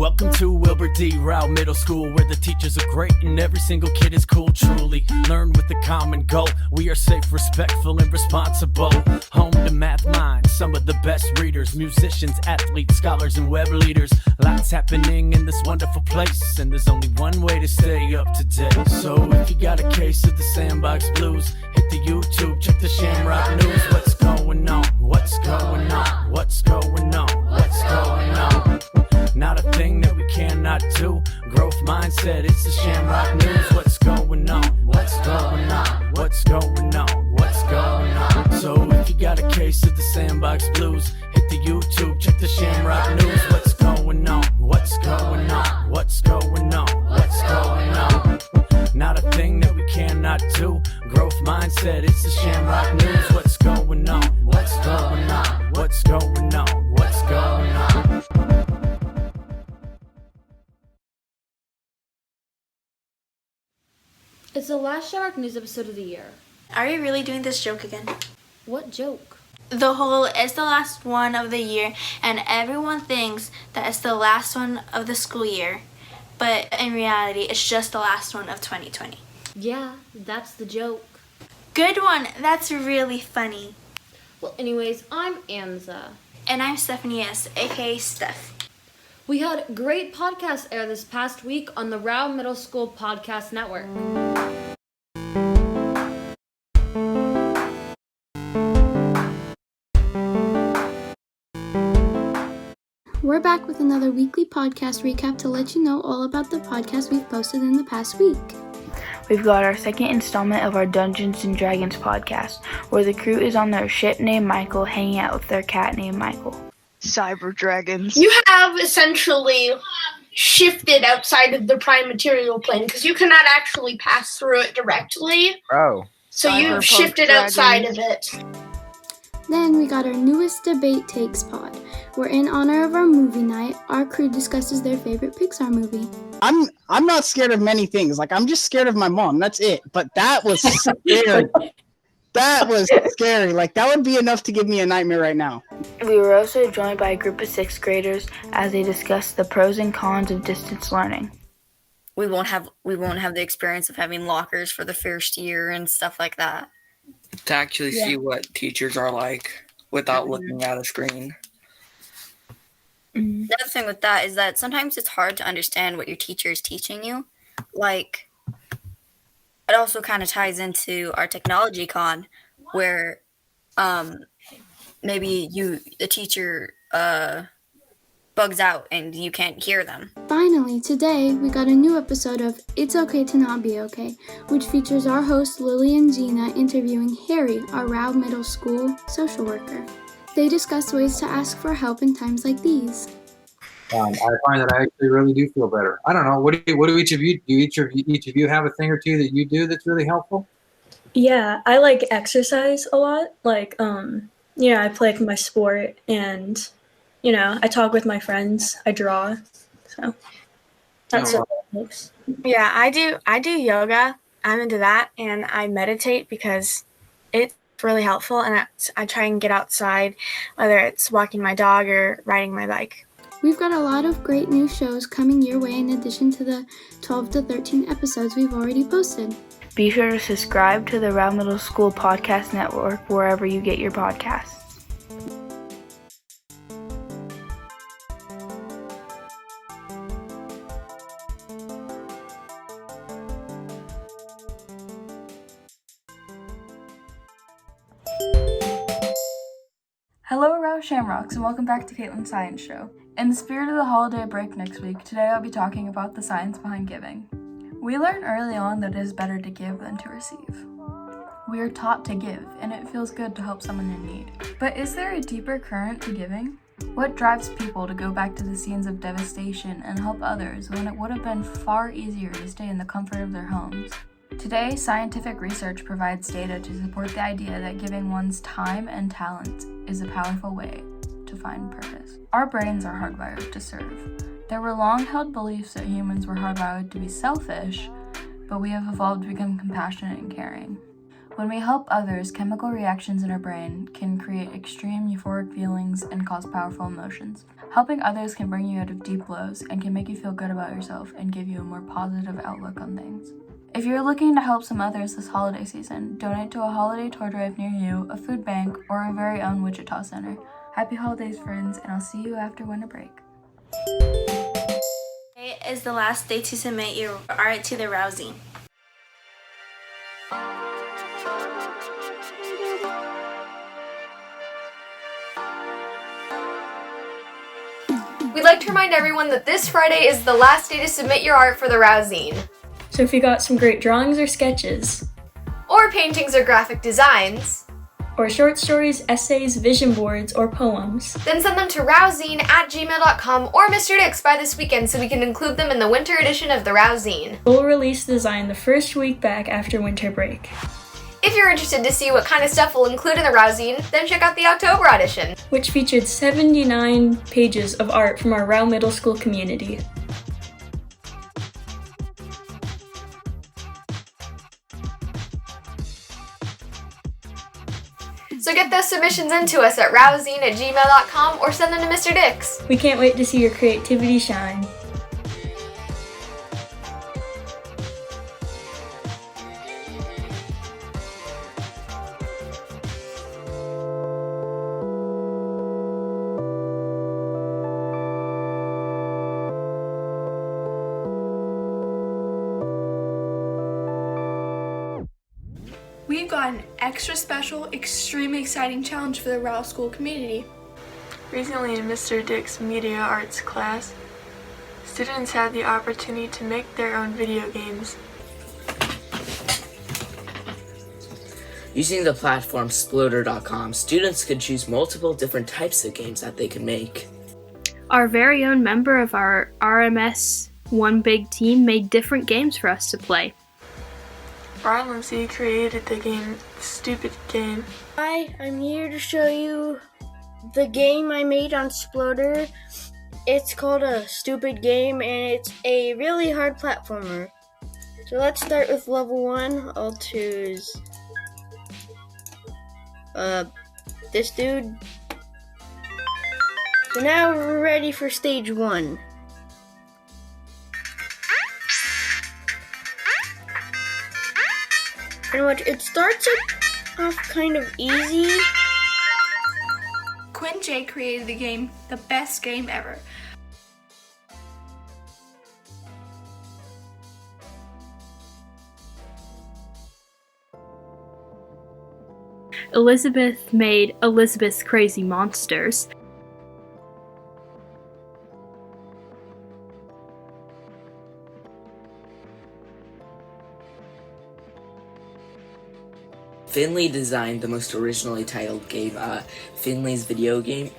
Welcome to Wilbur D. Rowe Middle School, where the teachers are great and every single kid is cool. Truly learn with a common goal. We are safe, respectful, and responsible. Home to math minds, some of the best readers, musicians, athletes, scholars, and web leaders. Lots happening in this wonderful place, and there's only one way to stay up to date. So if you got a case of the Sandbox Blues, hit the YouTube, check the Shamrock News. What's going on? What's going on? What's going on? What's going on? Not a thing that we cannot do. Growth mindset, it's the Shamrock News. What's going on? What's going on? What's going on? What's going on? So if you got a case of the Sandbox Blues, hit the YouTube, check the Shamrock News. What's going on? What's going on? What's going on? What's going on? Not a thing that we cannot do. Growth mindset, it's the Shamrock News. What's going on? What's going on? What's going on? What's going on? It's the last Shamrock News episode of the year. Are you really doing this joke again? What joke? The whole it's the last one of the year and everyone thinks that it's the last one of the school year, but in reality it's just the last one of 2020. Yeah, that's the joke. Good one. That's really funny. Well, anyways, I'm Anza. And I'm Stephanie S., aka Steph. We had great podcasts air this past week on the Rowe Middle School Podcast Network. We're back with another weekly podcast recap to let you know all about the podcasts we've posted in the past week. We've got our second installment of our Dungeons & Dragons podcast, where the crew is on their ship named Michael hanging out with their cat named Michael. Cyber dragons. You have essentially shifted outside of the prime material plane because you cannot actually pass through it directly. Oh. So you've shifted outside of it. Then we got our newest debate takes pod, where in honor of our movie night, our crew discusses their favorite Pixar movie. I'm not scared of many things. Like, I'm just scared of my mom. That's it. But that was scary. That was scary. Like, that would be enough to give me a nightmare right now. We were also joined by a group of 6th graders as they discussed the pros and cons of distance learning. We won't have the experience of having lockers for the first year and stuff like that. To actually see what teachers are like without looking at a screen. The other thing with that is that sometimes it's hard to understand what your teacher is teaching you. Like, it also kind of ties into our technology con, where maybe the teacher bugs out and you can't hear them. Finally, today we got a new episode of It's Okay to Not Be Okay, which features our hosts Lily and Gina interviewing Harry, our Rowe Middle School social worker. They discuss ways to ask for help in times like these. I find that I actually really do feel better. I don't know. What do each of you do? Each of you have a thing or two that you do that's really helpful? Yeah, I like exercise a lot. Like, I play my sport and, I talk with my friends. I draw. So that's what it makes. Yeah, I do yoga. I'm into that, and I meditate because it's really helpful, and I try and get outside, whether it's walking my dog or riding my bike. We've got a lot of great new shows coming your way in addition to the 12 to 13 episodes we've already posted. Be sure to subscribe to the Rowe Middle School Podcast Network wherever you get your podcasts. Hello, Rowe Shamrocks, and welcome back to Caitlin's Science Show. In the spirit of the holiday break next week, today I'll be talking about the science behind giving. We learned early on that it is better to give than to receive. We are taught to give, and it feels good to help someone in need. But is there a deeper current to giving? What drives people to go back to the scenes of devastation and help others when it would have been far easier to stay in the comfort of their homes? Today, scientific research provides data to support the idea that giving one's time and talent is a powerful way to find purpose. Our brains are hardwired to serve. There were long-held beliefs that humans were hardwired to be selfish, but we have evolved to become compassionate and caring. When we help others, chemical reactions in our brain can create extreme euphoric feelings and cause powerful emotions. Helping others can bring you out of deep lows and can make you feel good about yourself and give you a more positive outlook on things. If you're looking to help some others this holiday season, donate to a holiday toy drive near you, a food bank, or our very own Wichita Center. Happy holidays, friends, and I'll see you after winter break. Today is the last day to submit your art to the Rowe zine. We'd like to remind everyone that this Friday is the last day to submit your art for the Rowe zine. So if you got some great drawings or sketches, or paintings or graphic designs, or short stories, essays, vision boards, or poems, then send them to rowzine@gmail.com or Mr. Dix by this weekend so we can include them in the winter edition of the Rowe zine. We'll release the design the first week back after winter break. If you're interested to see what kind of stuff we'll include in the Rowe zine, then check out the October edition, which featured 79 pages of art from our Rowe Middle School community. So get those submissions into us at rowzine@gmail.com or send them to Mr. Dix. We can't wait to see your creativity shine. We've got an extra special, extremely exciting challenge for the Rowe School community. Recently in Mr. Dick's Media Arts class, students had the opportunity to make their own video games. Using the platform Sploder.com, students could choose multiple different types of games that they could make. Our very own member of our RMS One Big Team made different games for us to play. Brian Lindsay created the game Stupid Game. Hi, I'm here to show you the game I made on Sploder. It's called a Stupid Game and it's a really hard platformer. So let's start with level 1. I'll choose this dude. So now we're ready for stage 1. Pretty much, it starts off kind of easy. Quinn J created the game, the best game ever. Elizabeth made Elizabeth's Crazy Monsters. Finley designed the most originally titled game, Finley's Video Game.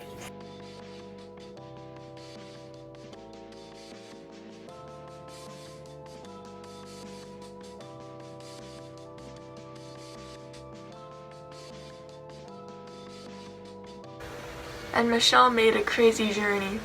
And Michelle made A Crazy Journey.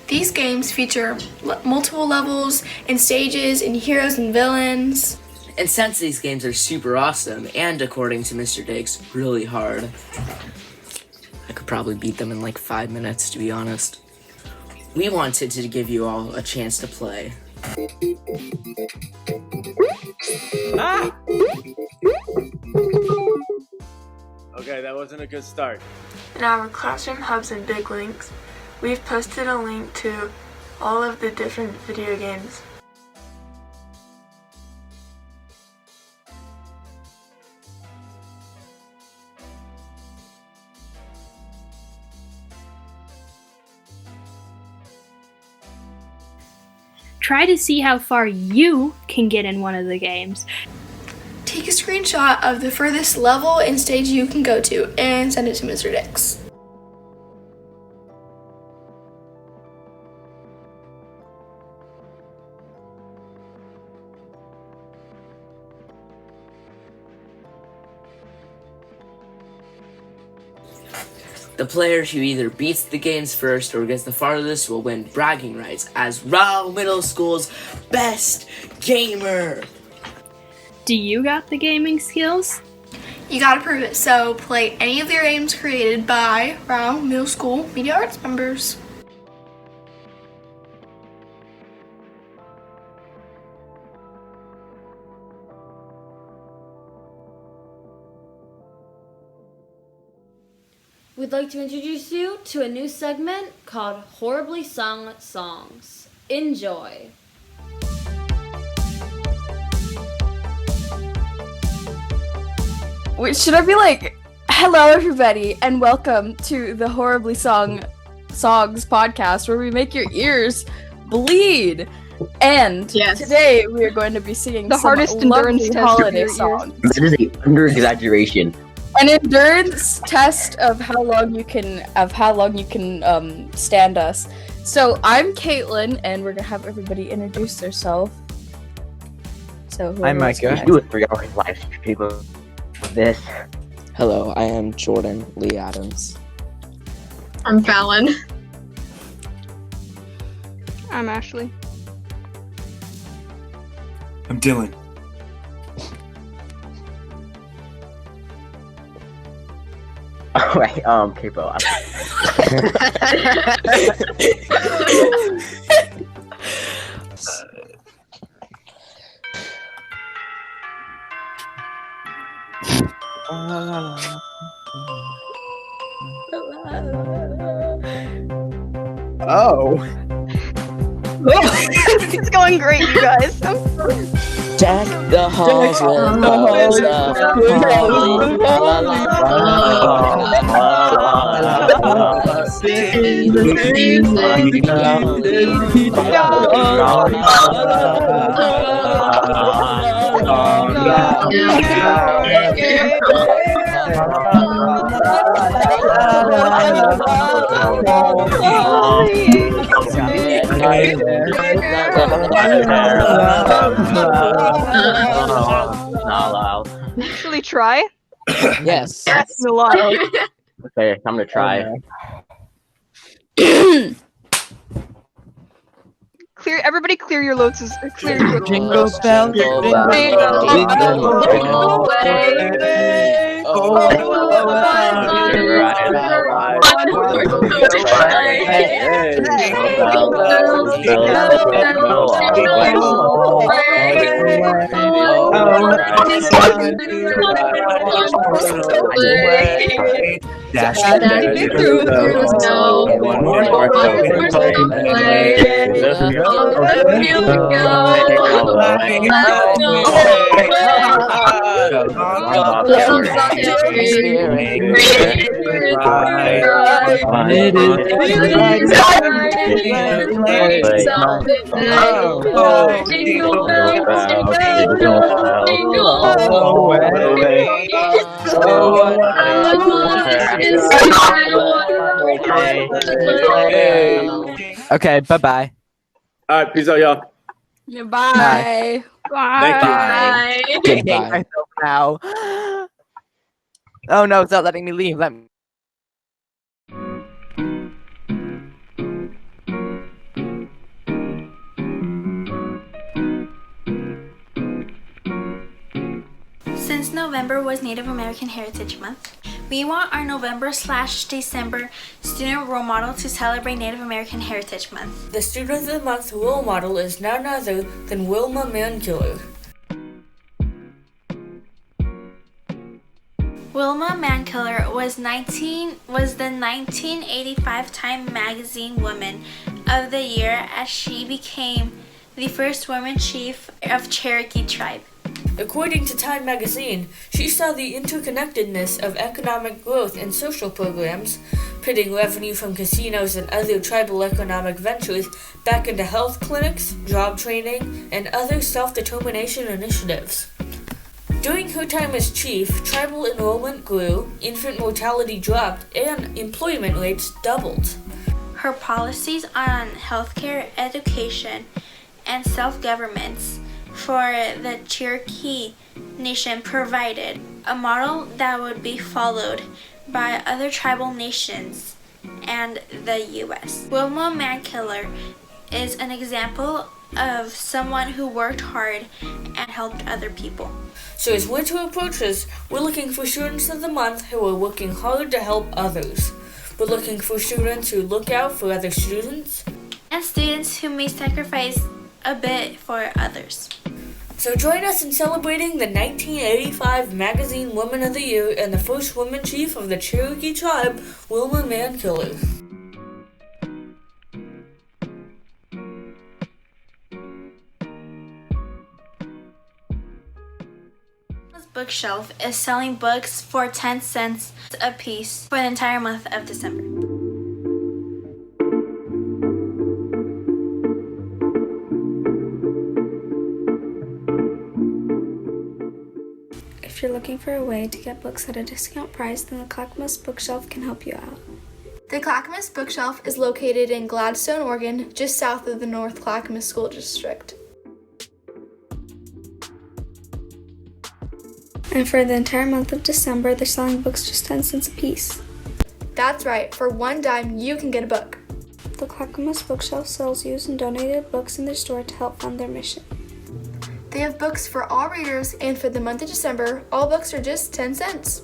These games feature multiple levels and stages and heroes and villains. And since these games are super awesome, and according to Mr. Diggs, really hard, I could probably beat them in like 5 minutes, to be honest. We wanted to give you all a chance to play. Ah! Okay, that wasn't a good start. In our classroom hubs and big links, we've posted a link to all of the different video games. Try to see how far you can get in one of the games. Take a screenshot of the furthest level and stage you can go to and send it to Mr. Dix. The player who either beats the games first or gets the farthest will win bragging rights as Rowe Middle School's best gamer. Do you got the gaming skills? You gotta prove it, so play any of your games created by Rowe Middle School Media Arts members. We'd like to introduce you to a new segment called Horribly Sung Songs. Enjoy. Wait, should I be like, hello everybody, and welcome to the Horribly Sung Songs podcast, where we make your ears bleed. And today we are going to be singing The some hardest endurance lovely test of holiday your ears. songs. That is an under-exaggeration. An endurance test of how long you can stand us. So I'm Caitlin, and we're gonna have everybody introduce themselves. So I'm Micah. Do it for your live stream of this. Hello, I am Jordan Lee Adams. I'm Fallon. I'm Ashley. I'm Dylan. Alright, Capo. Oh. It's going great, you guys. Deck the halls with balls of Not allowed. Actually, try. Yes. A lot. Okay, I'm gonna try. Everybody clear your loads. Clear your Jingle bell, jingle bell, Okay, bye-bye. All right, peace out, y'all. Bye. Thank you. I hate myself now. Oh no, it's not letting me leave. Let me. Since November was Native American Heritage Month, we want our November/December student role model to celebrate Native American Heritage Month. The Student of the Month role model is none other than Wilma Mankiller. Wilma Mankiller was the 1985 Time Magazine Woman of the Year as she became the first woman chief of Cherokee tribe. According to Time magazine, she saw the interconnectedness of economic growth and social programs, putting revenue from casinos and other tribal economic ventures back into health clinics, job training, and other self-determination initiatives. During her time as chief, tribal enrollment grew, infant mortality dropped, and employment rates doubled. Her policies on healthcare, education, and self-governments for the Cherokee Nation provided a model that would be followed by other tribal nations and the U.S. Wilma Mankiller is an example of someone who worked hard and helped other people. So as winter approaches, we're looking for students of the month who are working hard to help others. We're looking for students who look out for other students. And students who may sacrifice a bit for others. So join us in celebrating the 1985 Magazine Woman of the Year and the first woman chief of the Cherokee tribe, Wilma Mankiller. Bookshelf is selling books for 10 cents a piece for the entire month of December. If you're looking for a way to get books at a discount price, then the Clackamas Bookshelf can help you out. The Clackamas Bookshelf is located in Gladstone, Oregon, just south of the North Clackamas School District. And for the entire month of December, they're selling books just 10 cents a piece. That's right, for one dime, you can get a book. The Clackamas Bookshelf sells used and donated books in their store to help fund their mission. They have books for all readers, and for the month of December, all books are just 10 cents.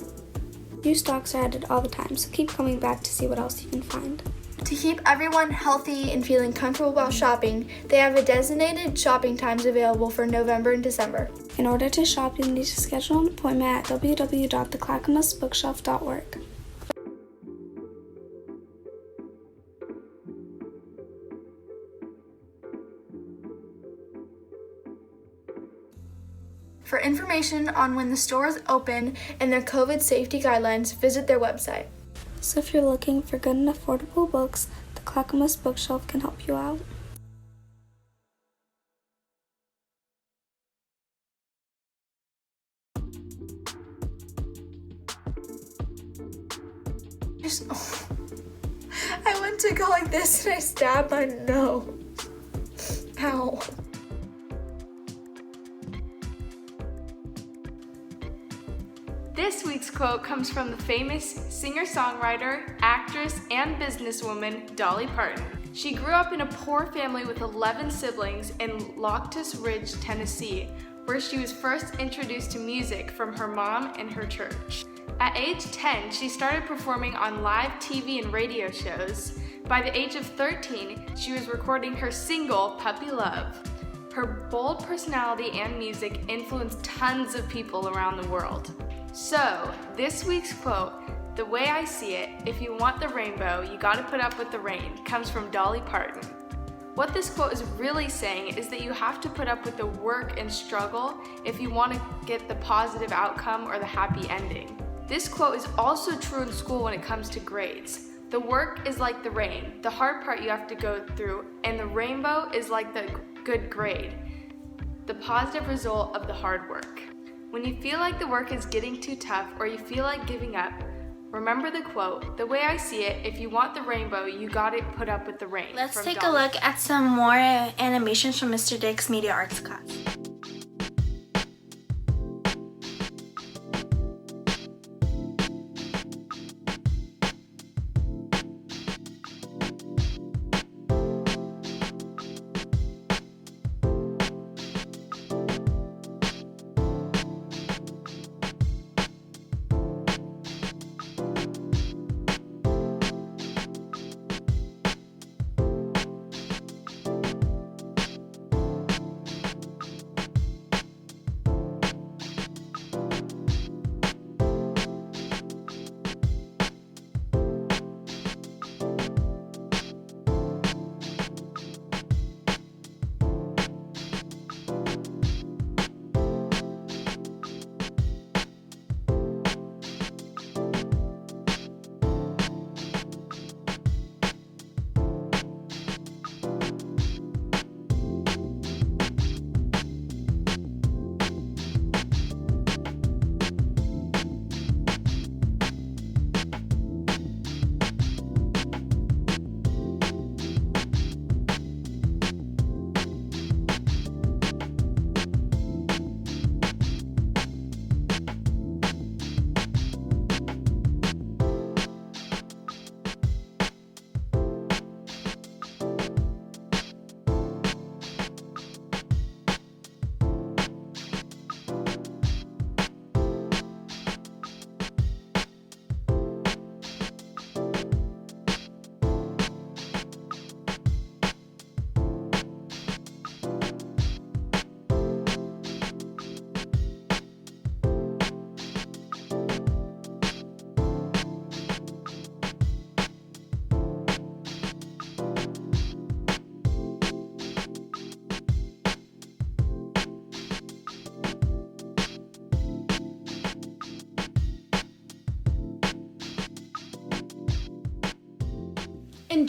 New stocks are added all the time, so keep coming back to see what else you can find. To keep everyone healthy and feeling comfortable while shopping, they have a designated shopping times available for November and December. In order to shop, you'll need to schedule an appointment at www.theclackamasbookshelf.org. For information on when the store is open and their COVID safety guidelines, visit their website. So if you're looking for good and affordable books, the Clackamas Bookshelf can help you out. I went to go like this and I stabbed my nose. Ow. This week's quote comes from the famous singer-songwriter, actress, and businesswoman Dolly Parton. She grew up in a poor family with 11 siblings in Loctus Ridge, Tennessee, where she was first introduced to music from her mom and her church. At age 10, she started performing on live TV and radio shows. By the age of 13, she was recording her single, Puppy Love. Her bold personality and music influenced tons of people around the world. So, this week's quote, "The way I see it, if you want the rainbow, you gotta put up with the rain," comes from Dolly Parton. What this quote is really saying is that you have to put up with the work and struggle if you want to get the positive outcome or the happy ending. This quote is also true in school when it comes to grades. The work is like the rain, the hard part you have to go through, and the rainbow is like the good grade, the positive result of the hard work. When you feel like the work is getting too tough or you feel like giving up, remember the quote, "The way I see it, if you want the rainbow, you gotta put up with the rain." Let's take a look at some more animations from Mr. Dick's Media Arts class.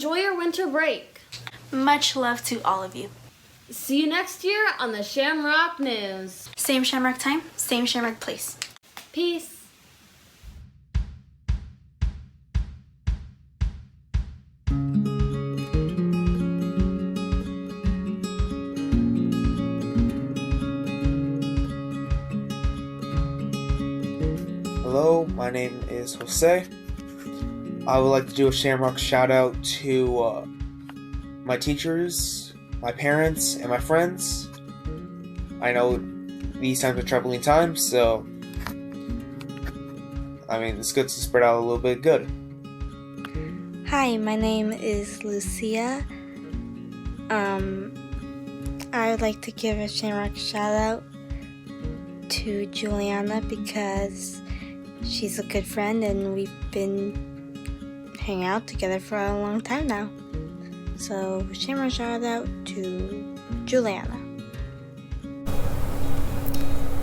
enjoy your winter break. Much love to all of you. See you next year on the Shamrock News. Same Shamrock time, same Shamrock place. Peace. Hello, my name is Jose. I would like to do a Shamrock shout out to my teachers, my parents, and my friends. I know these times are troubling times, so it's good to spread out a little bit good. Hi, my name is Lucia. I would like to give a Shamrock shout out to Juliana because she's a good friend and we've been hanging out together for a long time now. So, Shamrock shout out to Juliana.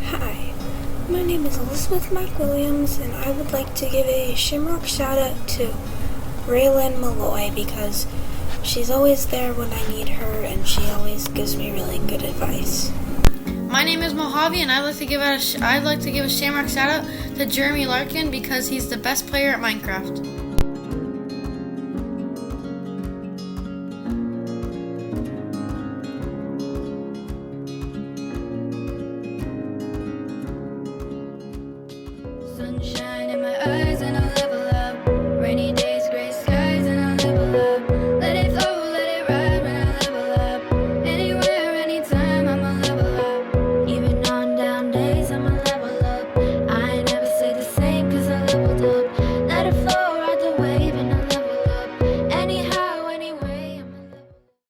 Hi, my name is Elizabeth McWilliams and I would like to give a Shamrock shout out to Raylan Malloy because she's always there when I need her and she always gives me really good advice. My name is Mojave, and I'd like to give a Shamrock shout out to Jeremy Larkin because he's the best player at Minecraft. Sunshine in my eyes.